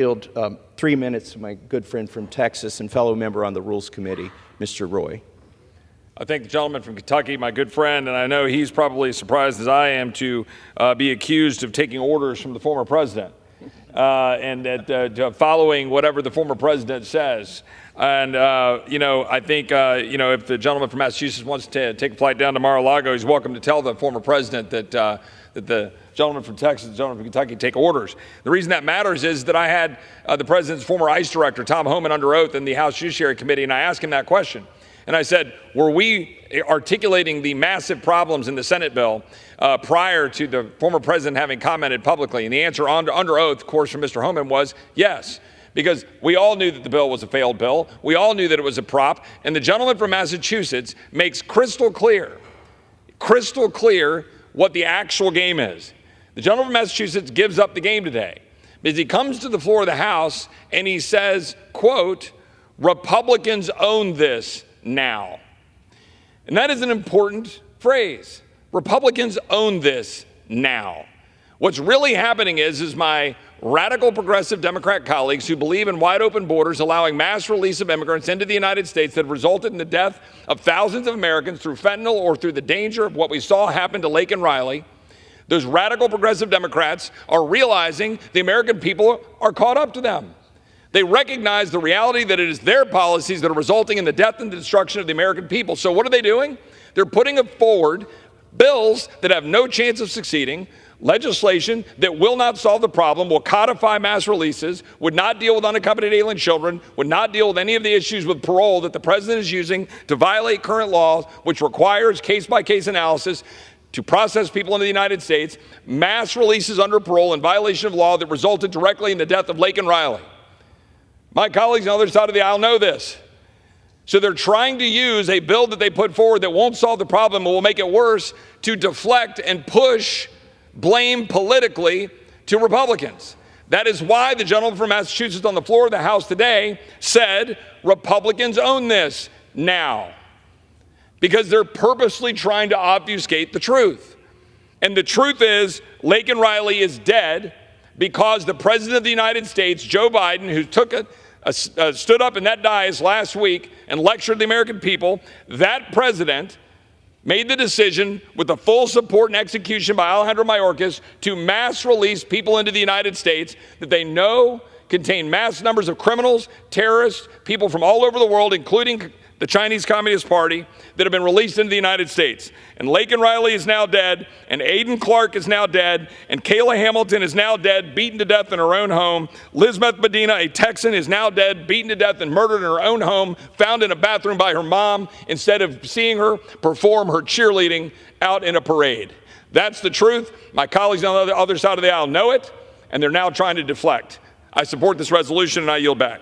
yield 3 minutes to my good friend from Texas and fellow member on the Rules Committee, Mr. Roy. I thank the gentleman from Kentucky, my good friend, and I know he's probably as surprised as I am to be accused of taking orders from the former president and following whatever the former president says. And, I think, if the gentleman from Massachusetts wants to take a flight down to Mar-a-Lago, he's welcome to tell the former president that the gentleman from Texas, the gentleman from Kentucky take orders. The reason that matters is that I had the president's former ICE director, Tom Homan, under oath in the House Judiciary Committee, and I asked him that question. And I said, were we articulating the massive problems in the Senate bill prior to the former president having commented publicly? And the answer under oath, of course, from Mr. Homan was yes. Because we all knew that the bill was a failed bill. We all knew that it was a prop. And the gentleman from Massachusetts makes crystal clear what the actual game is. The gentleman from Massachusetts gives up the game today because he comes to the floor of the House and he says, quote, "Republicans own this now." And that is an important phrase. Republicans own this now. What's really happening is my radical progressive Democrat colleagues who believe in wide open borders, allowing mass release of immigrants into the United States that have resulted in the death of thousands of Americans through fentanyl or through the danger of what we saw happen to Laken Riley. Those radical progressive Democrats are realizing the American people are caught up to them. They recognize the reality that it is their policies that are resulting in the death and destruction of the American people. So what are they doing? They're putting forward bills that have no chance of succeeding, legislation that will not solve the problem, will codify mass releases, would not deal with unaccompanied alien children, would not deal with any of the issues with parole that the president is using to violate current laws, which requires case-by-case analysis to process people into the United States, mass releases under parole in violation of law that resulted directly in the death of Laken Riley. My colleagues on the other side of the aisle know this. So they're trying to use a bill that they put forward that won't solve the problem and will make it worse to deflect and push blame politically to Republicans. That is why the gentleman from Massachusetts on the floor of the House today said Republicans own this now, because they're purposely trying to obfuscate the truth. And the truth is Laken Riley is dead because the president of the United States, Joe Biden, who stood up in that dais last week and lectured the American people, that president made the decision with the full support and execution by Alejandro Mayorkas to mass release people into the United States that they know contain mass numbers of criminals, terrorists, people from all over the world, including the Chinese Communist Party, that have been released into the United States. And Laken Riley is now dead, and Aiden Clark is now dead, and Kayla Hamilton is now dead, beaten to death in her own home. Lizbeth Medina, a Texan, is now dead, beaten to death and murdered in her own home, found in a bathroom by her mom, instead of seeing her perform her cheerleading out in a parade. That's the truth. My colleagues on the other side of the aisle know it, and they're now trying to deflect. I support this resolution, and I yield back.